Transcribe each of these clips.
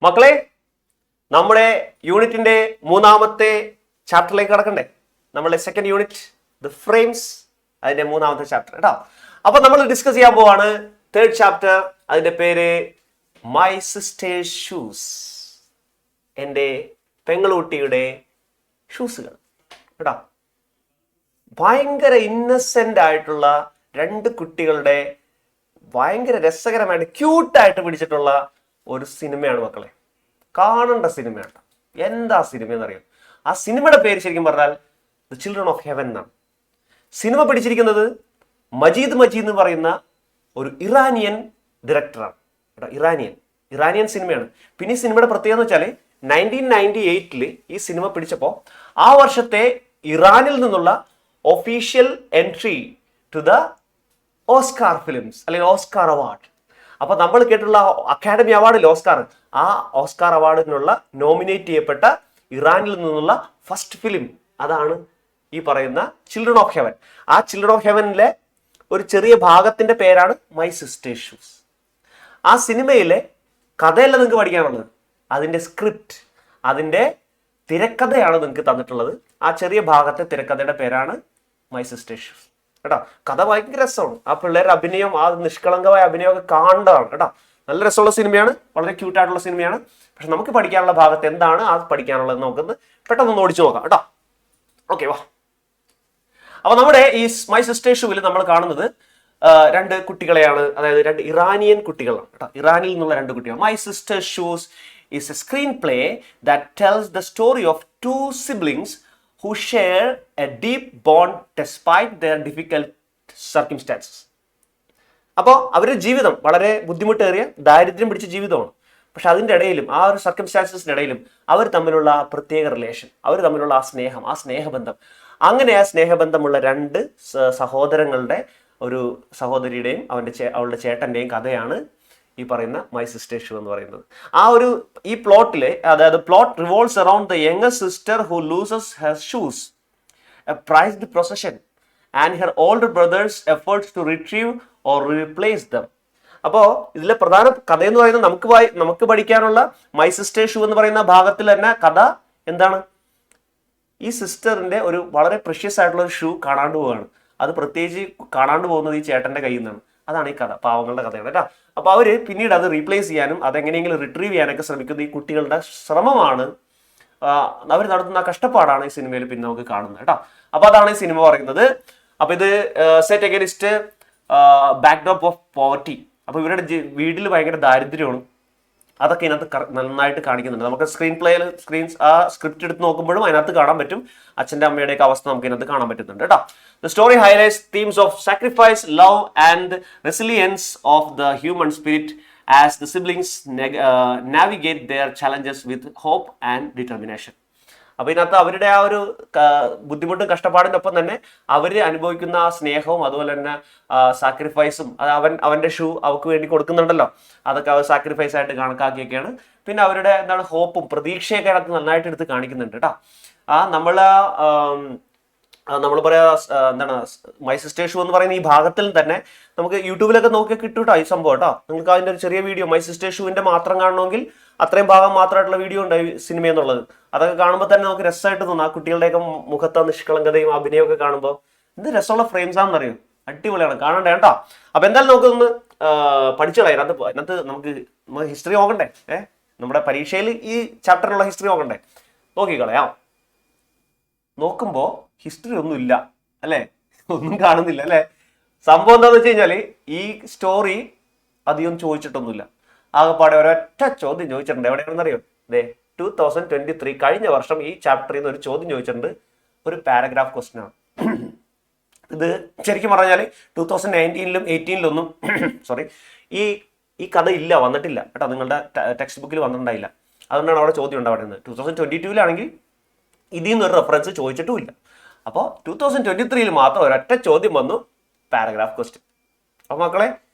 മക്കളെ, നമ്മുടെ യൂണിറ്റിന്റെ മൂന്നാമത്തെ ചാപ്റ്ററിലേക്ക് കടക്കണ്ടേ? നമ്മുടെ സെക്കൻഡ് യൂണിറ്റ് ദ ഫ്രെയിംസ്, അതിന്റെ മൂന്നാമത്തെ ചാപ്റ്റർ കേട്ടോ. അപ്പൊ നമ്മൾ ഡിസ്കസ് ചെയ്യാൻ പോവാണ് തേർഡ് ചാപ്റ്റർ. അതിന്റെ പേര് മൈ സിസ്റ്റേഴ്സ് ഷൂസ്, എൻ്റെ പെങ്ങളുട്ടിയുടെ ഷൂസുകൾ കേട്ടോ. ഭയങ്കര ഇന്നസെന്റ് ആയിട്ടുള്ള രണ്ട് കുട്ടികളുടെ ഭയങ്കര രസകരമായിട്ട് ക്യൂട്ടായിട്ട് പിടിച്ചിട്ടുള്ള ഒരു സിനിമയാണ് മക്കളെ. കാണേണ്ട സിനിമയാണ്. എന്താ സിനിമ എന്നറിയാം? ആ സിനിമയുടെ പേര് ശരിക്കും പറഞ്ഞാൽ ദ ചിൽഡ്രൻ ഓഫ് ഹെവൻ എന്നാണ്. സിനിമ പിടിച്ചിരിക്കുന്നത് മജീദ് എന്ന് പറയുന്ന ഒരു ഇറാനിയൻ ഡയറക്ടറാണ് കേട്ടോ. ഇറാനിയൻ സിനിമയാണ്. പിന്നെ ഈ സിനിമയുടെ പ്രത്യേകത എന്ന് വെച്ചാൽ 1998 ഈ സിനിമ പിടിച്ചപ്പോൾ ആ വർഷത്തെ ഇറാനിൽ നിന്നുള്ള official entry to the Oscar films അല്ലെങ്കിൽ ഓസ്കാർ അവാർഡ്. അപ്പൊ നമ്മൾ കേട്ടുള്ള അക്കാഡമി അവാർഡിൽ ഓസ്കാർ, ആ ഓസ്കാർ അവാർഡിനുള്ള നോമിനേറ്റ് ചെയ്യപ്പെട്ട ഇറാനിൽ നിന്നുള്ള ഫസ്റ്റ് ഫിലിം അതാണ് ഈ പറയുന്ന ചിൽഡ്രൻ ഓഫ് ഹെവൻ. ആ ചിൽഡ്രൻ ഓഫ് ഹെവനിലെ ഒരു ചെറിയ ഭാഗത്തിന്റെ പേരാണ് മൈ സിസ്റ്റേഴ്സ് ഷൂസ്. ആ സിനിമയിലെ കഥയല്ല നിങ്ങൾക്ക് പഠിക്കാനുള്ളത്, അതിന്റെ സ്ക്രിപ്റ്റ്, അതിന്റെ തിരക്കഥയാണ് നിങ്ങൾക്ക് തന്നിട്ടുള്ളത്. ആ ചെറിയ ഭാഗത്തെ തിരക്കഥയുടെ പേരാണ് മൈ സിസ്റ്റേഴ്സ് ഷൂസ് കേട്ടോ. കഥ ഭയങ്കര രസമാണ്. ആ പിള്ളേരുടെ അഭിനയം, ആ നിഷ്കളങ്കമായ അഭിനയമൊക്കെ കാണേണ്ടതാണ് കേട്ടോ. നല്ല രസമുള്ള സിനിമയാണ്, വളരെ ക്യൂട്ടായിട്ടുള്ള സിനിമയാണ്. പക്ഷെ നമുക്ക് പഠിക്കാനുള്ള ഭാഗത്ത് എന്താണ് ആ പഠിക്കാനുള്ളത് നമുക്കൊന്ന് പെട്ടെന്ന് ഓടിച്ചു നോക്കാം കേട്ടോ. ഓക്കെ, വാ. അപ്പൊ നമ്മുടെ ഈ മൈ സിസ്റ്റേഴ്സ് ഷൂവിൽ നമ്മൾ കാണുന്നത് രണ്ട് കുട്ടികളെയാണ്, അതായത് രണ്ട് ഇറാനിയൻ കുട്ടികളാണ് കേട്ടോ. ഇറാനിൽ നിന്നുള്ള രണ്ട് കുട്ടികൾ. My sisters shoes is A screen play that tells the story of two siblings who share a deep bond despite their difficult circumstances. അപ്പോൾ അവരുടെ ജീവിതം വളരെ ബുദ്ധിമുട്ടേറിയ ദാരിദ്ര്യം പിടിച്ച ജീവിതമാണ്. പക്ഷെ അതിൻ്റെ ഇടയിലും ആ ഒരു സർക്കംസ്റ്റാൻസസിൻ്റെ ഇടയിലും അവർ തമ്മിലുള്ള പ്രത്യേക റിലേഷൻ, അവർ തമ്മിലുള്ള ആ സ്നേഹം, ആ സ്നേഹബന്ധം, അങ്ങനെ ആ സ്നേഹബന്ധമുള്ള രണ്ട് സഹോദരങ്ങളുടെ, ഒരു സഹോദരിയുടെയും അവളുടെ ചേട്ടൻ്റെയും കഥയാണ് ഈ പറയുന്ന മൈ സിസ്റ്റേഴ്സ് ഷൂ എന്ന് പറയുന്നത്. ആ ഒരു ഈ പ്ലോട്ടിലെ, അതായത് plot revolves around the younger sister who loses her shoes, a prized possession, and her older brother's efforts to retrieve or replace them. അപ്പോൾ ഇതിലെ പ്രധാന കഥ എന്ന് പറയുന്നത് നമുക്ക് പഠിക്കാനുള്ള മൈ സിസ്റ്റേഴ്സ് ഷൂ എന്ന് പറയുന്ന ഭാഗത്തിൽ തന്നെ കഥ എന്താണ്? ഈ സിസ്റ്ററിന്റെ ഒരു വളരെ പ്രഷ്യസ് ആയിട്ടുള്ള ഒരു ഷൂ കാണാണ്ട് പോവുകയാണ്. അത് പ്രത്യേകിച്ച് കാണാണ്ട് പോകുന്നത് ഈ ചേട്ടന്റെ കയ്യിൽ നിന്നാണ്. അതാണ് ഈ കഥ, പാവങ്ങളുടെ കഥയാണ് കേട്ടോ. അപ്പൊ അവര് പിന്നീട് അത് റീപ്ലേസ് ചെയ്യാനും അതെങ്ങനെയെങ്കിലും റിട്രീവ് ചെയ്യാനൊക്കെ ശ്രമിക്കുന്ന ഈ കുട്ടികളുടെ ശ്രമമാണ്, അവർ നടത്തുന്ന കഷ്ടപ്പാടാണ് ഈ സിനിമയിൽ പിന്നെ നമുക്ക് കാണുന്നത് കേട്ടോ. അപ്പൊ അതാണ് ഈ സിനിമ പറയുന്നത്. അപ്പൊ ഇത് set against backdrop of poverty. അപ്പൊ ഇവരുടെ വീട്ടിൽ ഭയങ്കര ദാരിദ്ര്യമാണ്. അതൊക്കെ ഇതിനകത്ത് നന്നായിട്ട് കാണിക്കുന്നുണ്ട്. നമുക്ക് ആ സ്ക്രിപ്റ്റ് എടുത്ത് നോക്കുമ്പോഴും അതിനകത്ത് കാണാൻ പറ്റും. അച്ഛൻ്റെ അമ്മയുടെയൊക്കെ അവസ്ഥ നമുക്ക് ഇതിനകത്ത് കാണാൻ പറ്റുന്നുണ്ട് കേട്ടോ. The story highlights themes of sacrifice, love and resilience of the human spirit as the siblings navigate their challenges with hope and determination. അപ്പൊ ഇതിനകത്ത് അവരുടെ ആ ഒരു ബുദ്ധിമുട്ടും കഷ്ടപ്പാടിൻ്റെ ഒപ്പം തന്നെ അവർ അനുഭവിക്കുന്ന ആ സ്നേഹവും അതുപോലെ തന്നെ സാക്രിഫൈസും, അവന്റെ ഷൂ അവർക്ക് വേണ്ടി കൊടുക്കുന്നുണ്ടല്ലോ, അതൊക്കെ അവർ സാക്രിഫൈസ് ആയിട്ട് കണക്കാക്കിയൊക്കെയാണ്. പിന്നെ അവരുടെ എന്താണ് ഹോപ്പും പ്രതീക്ഷയൊക്കെ അതിനകത്ത് നന്നായിട്ട് എടുത്ത് കാണിക്കുന്നുണ്ട് കേട്ടോ. നമ്മൾ പറയാ എന്താണ് മൈ സിസ്റ്റേഴ്സ് ഷൂ എന്ന് പറയുന്ന ഈ ഭാഗത്തിൽ തന്നെ നമുക്ക് യൂട്യൂബിലൊക്കെ നോക്കിയാൽ കിട്ടും കേട്ടോ ഈ സംഭവം കേട്ടോ. നിങ്ങൾക്ക് അതിൻ്റെ ഒരു ചെറിയ വീഡിയോ മൈ സിസ്റ്റേഴ്സ് ഷൂവിന്റെ മാത്രം കാണണമെങ്കിൽ അത്രയും ഭാഗം മാത്രമായിട്ടുള്ള വീഡിയോ ഉണ്ട് ഈ സിനിമ എന്നുള്ളത്. അതൊക്കെ കാണുമ്പോൾ തന്നെ നമുക്ക് രസമായിട്ട് തോന്നും. ആ കുട്ടികളുടെയൊക്കെ മുഖത്തെ നിഷ്കളങ്കതയും അഭിനയമൊക്കെ കാണുമ്പോൾ എന്ത് രസമുള്ള ഫ്രെയിംസ് ആണെന്ന് അറിയും. അടിപൊളിയാണ്, കാണണ്ടേ കേട്ടോ. അപ്പൊ എന്തായാലും നമുക്കൊന്ന് പഠിച്ചോളാം. അതിനകത്ത് നമുക്ക് ഹിസ്റ്ററി നോക്കണ്ടേ? നമ്മുടെ പരീക്ഷയിൽ ഈ ചാപ്റ്ററിനുള്ള ഹിസ്റ്ററി നോക്കണ്ടേ? നോക്കിക്കളയാം. നോക്കുമ്പോ ഹിസ്റ്ററി ഒന്നും ഇല്ല അല്ലെ, ഒന്നും കാണുന്നില്ല അല്ലെ. സംഭവം എന്താന്ന് വെച്ച് കഴിഞ്ഞാല് ഈ സ്റ്റോറി അധികം ചോദിച്ചിട്ടൊന്നുമില്ല. ആകെപ്പാടെ ഒരൊറ്റ ചോദ്യം ചോദിച്ചിട്ടുണ്ട്. എവിടെയാണെന്ന് അറിയോ? 2023 കഴിഞ്ഞ വർഷം ഈ ചാപ്റ്ററിൽ നിന്ന് ഒരു ചോദ്യം ചോദിച്ചിട്ടുണ്ട്. ഒരു പാരഗ്രാഫ് ക്വസ്റ്റ്യൻ ആണ് ഇത്. ശരിക്കും പറഞ്ഞാൽ 2019-ലും 18-ലൊന്നും സോറി ഈ കഥ ഇല്ല, വന്നിട്ടില്ല കേട്ടോ. നിങ്ങളുടെ ടെക്സ്റ്റ് ബുക്കിൽ വന്നിട്ടുണ്ടായില്ല. അതുകൊണ്ടാണ് അവിടെ ചോദ്യം ഉണ്ടാവുന്നത്. 2022-ലാണെങ്കിൽ ഇതിൽ നിന്നൊരു റെഫറൻസ് ചോദിച്ചിട്ടുമില്ല. അപ്പോൾ 2023-ൽ മാത്രം ഒരൊറ്റ ചോദ്യം വന്നു, പാരഗ്രാഫ് ക്വസ്റ്റ്യൻ. അപ്പൊ മക്കളെ,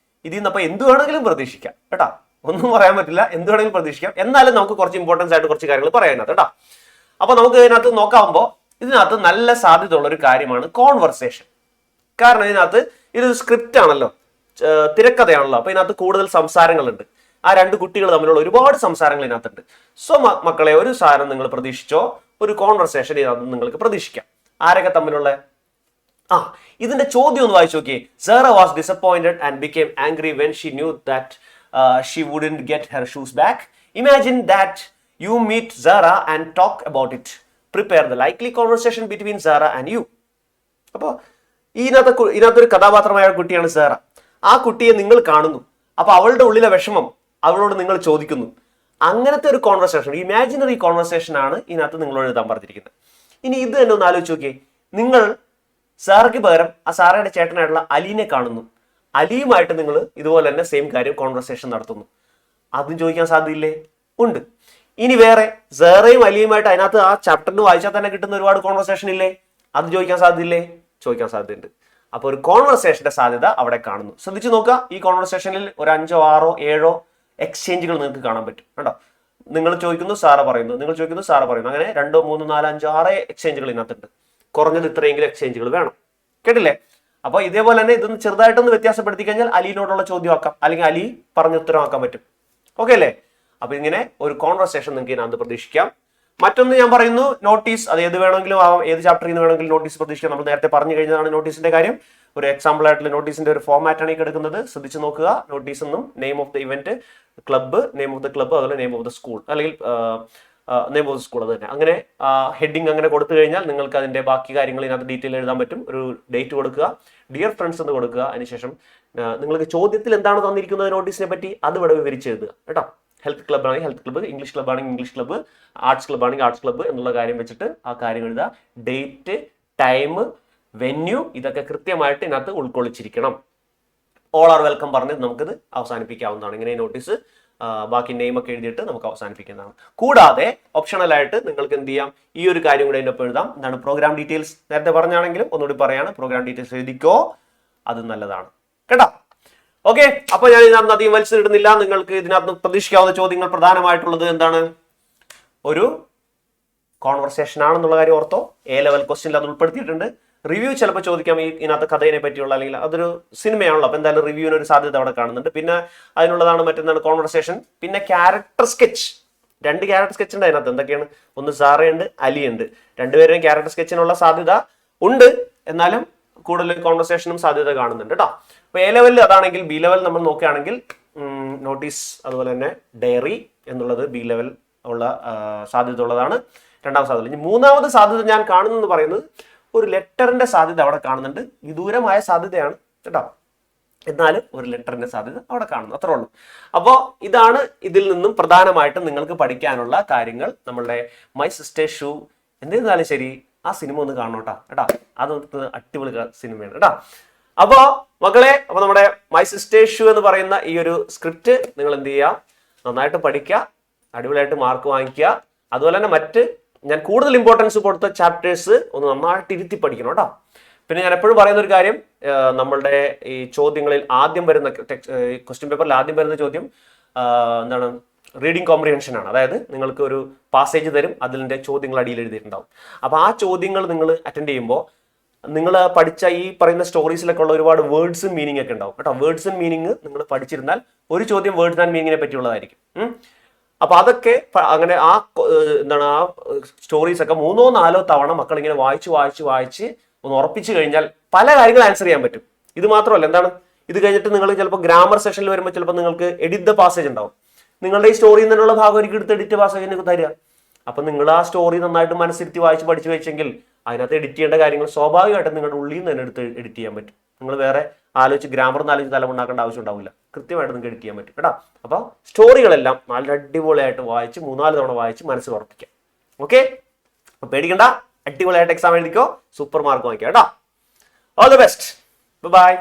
ഇതിൽ നിന്ന് അപ്പോൾ എന്ത് വേണമെങ്കിലും പ്രതീക്ഷിക്കാം കേട്ടോ. ഒന്നും പറയാൻ പറ്റില്ല, എന്ത് വേണമെങ്കിലും പ്രതീക്ഷിക്കാം. എന്നാലും നമുക്ക് കുറച്ച് ഇമ്പോർട്ടൻസ് ആയിട്ട് കുറച്ച് കാര്യങ്ങൾ പറയാനുണ്ട് കേട്ടോ. അപ്പൊ നമുക്ക് ഇതിനകത്ത് നോക്കാവുമ്പോൾ ഇതിനകത്ത് നല്ല സാധ്യതയുള്ള ഒരു കാര്യമാണ് കോൺവെർസേഷൻ. കാരണം ഇതിനകത്ത് ഇതൊരു സ്ക്രിപ്റ്റ് ആണല്ലോ, തിരക്കഥയാണല്ലോ. അപ്പൊ ഇതിനകത്ത് കൂടുതൽ സംസാരങ്ങളുണ്ട്. ആ രണ്ട് കുട്ടികൾ തമ്മിലുള്ള ഒരുപാട് സംസാരങ്ങൾ ഇതിനകത്തുണ്ട്. സോ മക്കളെ, ഒരു സാധനം നിങ്ങൾ പ്രതീക്ഷിച്ചോ, ഒരു കോൺവെർസേഷൻ ഇതിനകത്ത് നിങ്ങൾക്ക് പ്രതീക്ഷിക്കാം. ആരൊക്കെ തമ്മിലുള്ള ഇതിന്റെ ചോദ്യം ഒന്ന് വായിച്ചു നോക്കിയേ. Sarah was disappointed and became angry when she knew that she wouldn't get her shoes back. Imagine that you meet Sarah and talk about it. Prepare the likely conversation between Sarah and you. അപ്പോൾ ഇതിനകത്തൊരു കഥാപാത്രമായ കുട്ടിയാണ് Sara. ആ കുട്ടിയെ നിങ്ങൾ കാണുന്നു. അപ്പൊ അവളുടെ ഉള്ളിലെ വിഷമം അവളോട് നിങ്ങൾ ചോദിക്കുന്നു. അങ്ങനത്തെ ഒരു കോൺവെർസേഷൻ, ഇമാജിനറി കോൺവെർസേഷൻ ആണ് ഇതിനകത്ത് നിങ്ങളോട് എഴുതാൻ പറഞ്ഞിരിക്കുന്നത്. ഇനി ഇത് തന്നെ ഒന്ന് ആലോചിച്ച് നോക്കിയേ. നിങ്ങൾ സാറയ്ക്ക് പകരം ആ സാറയുടെ ചേട്ടനായിട്ടുള്ള അലീനെ കാണുന്നു. അലിയുമായിട്ട് നിങ്ങൾ ഇതുപോലെ തന്നെ സെയിം കാര്യം കോൺവെർസേഷൻ നടത്തുന്നു. അതും ചോദിക്കാൻ സാധ്യതയില്ലേ? ഉണ്ട്. ഇനി വേറെ സാറയും അലിയുമായിട്ട് അതിനകത്ത് ആ ചാപ്റ്ററിന് വായിച്ചാൽ തന്നെ കിട്ടുന്ന ഒരുപാട് കോൺവെർസേഷൻ ഇല്ലേ? അത് ചോദിക്കാൻ സാധ്യതയില്ലേ? ചോദിക്കാൻ സാധ്യതയുണ്ട്. അപ്പോൾ ഒരു കോൺവെർസേഷന്റെ സാധ്യത അവിടെ കാണുന്നു. ശ്രദ്ധിച്ചു നോക്കുക. ഈ കോൺവെർസേഷനിൽ ഒരു 5, 6, 7 എക്സ്ചേഞ്ചുകൾ നിങ്ങൾക്ക് കാണാൻ പറ്റും. കേട്ടോ, നിങ്ങൾ ചോദിക്കുന്നു, സാറ പറയുന്നു, നിങ്ങൾ ചോദിക്കുന്നു, സാറ പറയുന്നു. അങ്ങനെ 2, 3, 4, 5, 6 എക്സ്ചേഞ്ചുകൾ ഇതിനകത്തുണ്ട്. കുറഞ്ഞത് ഇത്രയെങ്കിലും എക്സ്ചേഞ്ചുകൾ വേണം. കേട്ടില്ലേ? അപ്പൊ ഇതേപോലെ തന്നെ ഇതൊന്ന് ചെറുതായിട്ടൊന്ന് വ്യത്യാസപ്പെടുത്തി കഴിഞ്ഞാൽ അലിനോടുള്ള ചോദ്യമാക്കാം, അല്ലെങ്കിൽ അലി പറഞ്ഞ ഉത്തരവാക്കാൻ പറ്റും. ഓക്കെ അല്ലേ? അപ്പൊ ഇങ്ങനെ ഒരു കോൺവെർസേഷൻ നിങ്ങൾക്ക് ഇതിനകത്ത് പ്രതീക്ഷിക്കാം. മറ്റൊന്ന് ഞാൻ പറയുന്നു, നോട്ടീസ്. അത് ഏത് വേണമെങ്കിലും ആവാം, ഏത് ചാപ്റ്ററിൽ നിന്ന് വേണമെങ്കിലും നോട്ടീസ് പ്രതീക്ഷിക്കാം. നമ്മൾ നേരത്തെ പറഞ്ഞു കഴിഞ്ഞതാണ് നോട്ടീസിന്റെ കാര്യം. ഒരു എക്സാമ്പിൾ ആയിട്ടുള്ള നോട്ടീസിന്റെ ഒരു ഫോമാറ്റ് ആണ് ഈ എടുക്കുന്നത്. ശ്രദ്ധിച്ചു നോക്കുക. നോട്ടീസ് എന്നും name of the event, club, name of the club, അതുപോലെ നെയിം ഓഫ് ദ സ്കൂൾ, അല്ലെങ്കിൽ നെയിം ഓഫ് ദ സ്കൂൾ. അത് തന്നെ. അങ്ങനെ ഹെഡിങ് അങ്ങനെ കൊടുത്തു കഴിഞ്ഞാൽ നിങ്ങൾക്ക് അതിന്റെ ബാക്കി കാര്യങ്ങൾ ഇതിനകത്ത് ഡീറ്റെയിൽ എഴുതാൻ പറ്റും. ഒരു ഡേറ്റ് കൊടുക്കുക, ഡിയർ ഫ്രണ്ട്സ് എന്ന് കൊടുക്കുക. അതിനുശേഷം നിങ്ങൾക്ക് ചോദ്യത്തിൽ എന്താണ് തന്നിരിക്കുന്നത് നോട്ടീസിനെ പറ്റി അത് ഇവിടെ വിവരിച്ച് എഴുതുക. കേട്ടോ, ഹെൽത്ത് ക്ലബ് ആണെങ്കിൽ ഹെൽത്ത് ക്ലബ്ബ്, ഇംഗ്ലീഷ് ക്ലബ് ആണെങ്കിൽ ഇംഗ്ലീഷ് ക്ലബ്ബ്, ആർട്സ് ക്ലബ് ആണെങ്കിൽ ആർട്സ് ക്ലബ്ബ് എന്നുള്ള കാര്യം വെച്ചിട്ട് ആ കാര്യം എഴുതുക. ഡേറ്റ്, ടൈം, വെന്യൂ ഇതൊക്കെ കൃത്യമായിട്ട് ഇതിനകത്ത് ഉൾക്കൊള്ളിച്ചിരിക്കണം. ഓൾ ആർ വെൽക്കം പറഞ്ഞ് നമുക്കിത് അവസാനിപ്പിക്കാവുന്നതാണ്. ഇങ്ങനെ നോട്ടീസ് ബാക്കി നെയിം ഒക്കെ എഴുതിയിട്ട് നമുക്ക് അവസാനിപ്പിക്കുന്നതാണ്. കൂടാതെ ഓപ്ഷണൽ ആയിട്ട് നിങ്ങൾക്ക് എന്ത് ചെയ്യാം, ഈ ഒരു കാര്യം കൂടെ അതിനൊപ്പം എഴുതാം. എന്താണ്? Programme details. നേരത്തെ പറഞ്ഞാണെങ്കിലും ഒന്നുകൂടി പറയാണ്, പ്രോഗ്രാം ഡീറ്റെയിൽസ് എഴുതിക്കോ, അത് നല്ലതാണ്. കേട്ടോ? ഓക്കെ, അപ്പൊ ഞാൻ ഇതിനകത്ത് അധികം വലിച്ചിടുന്നില്ല. നിങ്ങൾക്ക് ഇതിനകത്ത് പ്രതീക്ഷിക്കാവുന്ന ചോദ്യങ്ങൾ പ്രധാനമായിട്ടുള്ളത് എന്താണ്? ഒരു കോൺവെർസേഷൻ ആണെന്നുള്ള കാര്യം ഓർത്തോ. A ലെവൽ ക്വസ്റ്റ്യനിൽ അത് ഉൾപ്പെടുത്തിയിട്ടുണ്ട്. റിവ്യൂ ചിലപ്പോൾ ചോദിക്കാം ഇതിനകത്ത് കഥയെ പറ്റിയുള്ള, അല്ലെങ്കിൽ അതൊരു സിനിമയാണല്ലോ, അപ്പൊ എന്തായാലും റിവ്യൂവിന് ഒരു സാധ്യത അവിടെ കാണുന്നുണ്ട്. പിന്നെ അതിനുള്ളതാണ് മറ്റൊന്നാണ് കോൺവെർസേഷൻ. പിന്നെ ക്യാരക്ടർ സ്കെച്ച്. 2 ക്യാരക്ടർ സ്കെച്ച് ഉണ്ട് അതിനകത്ത്. എന്തൊക്കെയാണ്? ഒന്ന് സാറയുണ്ട്, അലിയുണ്ട്. രണ്ടുപേരും ക്യാരക്ടർ സ്കെച്ചിനുള്ള സാധ്യത ഉണ്ട്. എന്നാലും കൂടുതൽ കോൺവെർസേഷനും സാധ്യത കാണുന്നുണ്ട്. കേട്ടോ, അപ്പൊ A ലെവലിൽ അതാണെങ്കിൽ B ലെവൽ നമ്മൾ നോക്കുകയാണെങ്കിൽ നോട്ടീസ്, അതുപോലെ തന്നെ ഡയറി എന്നുള്ളത് B ലെവൽ ഉള്ള സാധ്യത ഉള്ളതാണ്. രണ്ടാമത് സാധ്യത. ഇനി മൂന്നാമത് സാധ്യത ഞാൻ കാണുന്നെന്ന് പറയുന്നത് ഒരു ലെറ്ററിന്റെ സാധ്യത അവിടെ കാണുന്നുണ്ട്. വിദൂരമായ സാധ്യതയാണ് കേട്ടോ, എന്നാലും ഒരു ലെറ്ററിന്റെ സാധ്യത അവിടെ കാണുന്നു. അത്രേ ഉള്ളൂ. അപ്പോൾ ഇതാണ് ഇതിൽ നിന്നും പ്രധാനമായിട്ടും നിങ്ങൾക്ക് പഠിക്കാനുള്ള കാര്യങ്ങൾ. നമ്മളുടെ മൈ സിസ്റ്റർ ഷൂ എന്നിരുന്നാലും ശരി, ആ സിനിമ ഒന്ന് കാണണോട്ടാ. കേട്ടാ, അത് അടിപൊളി സിനിമയാണ് കേട്ടാ. അപ്പോ മക്കളെ, അപ്പൊ നമ്മുടെ മൈ സിസ്റ്റർ ഷൂ എന്ന് പറയുന്ന ഈ ഒരു സ്ക്രിപ്റ്റ് നിങ്ങൾ എന്ത് ചെയ്യുക, നന്നായിട്ട് പഠിക്കുക, അടിപൊളിയായിട്ട് മാർക്ക് വാങ്ങിക്കുക. അതുപോലെ തന്നെ മറ്റ് ഞാൻ കൂടുതൽ ഇമ്പോർട്ടൻസ് കൊടുത്ത ചാപ്റ്റേഴ്സ് ഒന്ന് നന്നായിട്ട് ഇരുത്തി പഠിക്കണം കേട്ടോ. പിന്നെ ഞാൻ എപ്പോഴും പറയുന്ന ഒരു കാര്യം, നമ്മളുടെ ഈ ചോദ്യങ്ങളിൽ ആദ്യം വരുന്ന ക്വസ്റ്റ്യൻ പേപ്പറിൽ ആദ്യം വരുന്ന ചോദ്യം എന്താണ്? റീഡിംഗ് കോംപ്രിഹെൻഷൻ ആണ്. അതായത് നിങ്ങൾക്ക് ഒരു പാസേജ് തരും, അതിൻ്റെ ചോദ്യങ്ങൾ അടിയിൽ എഴുതിയിട്ടുണ്ടാവും. അപ്പോൾ ആ ചോദ്യങ്ങൾ നിങ്ങൾ അറ്റൻഡ് ചെയ്യുമ്പോൾ നിങ്ങൾ പഠിച്ച ഈ പറയുന്ന സ്റ്റോറീസിലൊക്കെ ഉള്ള ഒരുപാട് വേർഡ്സും മീനിങ് ഒക്കെ ഉണ്ടാവും കേട്ടോ. വേർഡ്സ് ആൻഡ് മീനിങ് നിങ്ങൾ പഠിച്ചിരുന്നാൽ ഒരു ചോദ്യം വേർഡ്സ് ആൻഡ് മീനിങ്ങിനെ പറ്റിയുള്ളതായിരിക്കും. അപ്പൊ അതൊക്കെ അങ്ങനെ ആ എന്താണ് ആ സ്റ്റോറീസ് ഒക്കെ 3, 4 തവണ മക്കൾ ഇങ്ങനെ വായിച്ച് ഒന്ന് ഉറപ്പിച്ചു കഴിഞ്ഞാൽ പല കാര്യങ്ങൾ ആൻസർ ചെയ്യാൻ പറ്റും. ഇത് മാത്രമല്ല, എന്താണ്, ഇത് കഴിഞ്ഞിട്ട് നിങ്ങൾ ചിലപ്പോൾ ഗ്രാമർ സെഷനിൽ വരുമ്പോൾ ചിലപ്പോൾ നിങ്ങൾക്ക് എഡിറ്റ് ദ പാസേജ് ഉണ്ടാവും. നിങ്ങളുടെ ഈ സ്റ്റോറിയിൽ നിന്നുള്ള ഭാഗം എനിക്ക് എടുത്ത് എഡിറ്റ് പാസേജിന് തരിക. അപ്പൊ നിങ്ങൾ ആ സ്റ്റോറി നന്നായിട്ട് മനസ്സിരുത്തി വായിച്ച് പഠിച്ചു വെച്ചെങ്കിൽ അതിനകത്ത് എഡിറ്റ് ചെയ്യേണ്ട കാര്യങ്ങൾ സ്വാഭാവികമായിട്ടും നിങ്ങളുടെ ഉള്ളിൽ നിന്ന് തന്നെ എടുത്ത് എഡിറ്റ് ചെയ്യാൻ പറ്റും. നിങ്ങൾ വേറെ ആലോചിച്ച് ഗ്രാമർ ആലോചിച്ച് തലമുണ്ടാക്കേണ്ട ആവശ്യം ഉണ്ടാവില്ല. കൃത്യമായിട്ട് നിങ്ങൾക്ക് എഡിറ്റ് ചെയ്യാൻ പറ്റും കേട്ടോ. അപ്പോൾ സ്റ്റോറികളെല്ലാം നല്ല അടിപൊളിയായിട്ട് വായിച്ച് 3-4 തവണ വായിച്ച് മനസ്സിൽ ഉറപ്പിക്കാം. ഓക്കെ, അപ്പൊ പേടിക്കണ്ട, അടിപൊളിയായിട്ട് എക്സാം എഴുതിക്കോ, സൂപ്പർ മാർക്ക് വാങ്ങിക്കാം കേട്ടോ. All the best, by.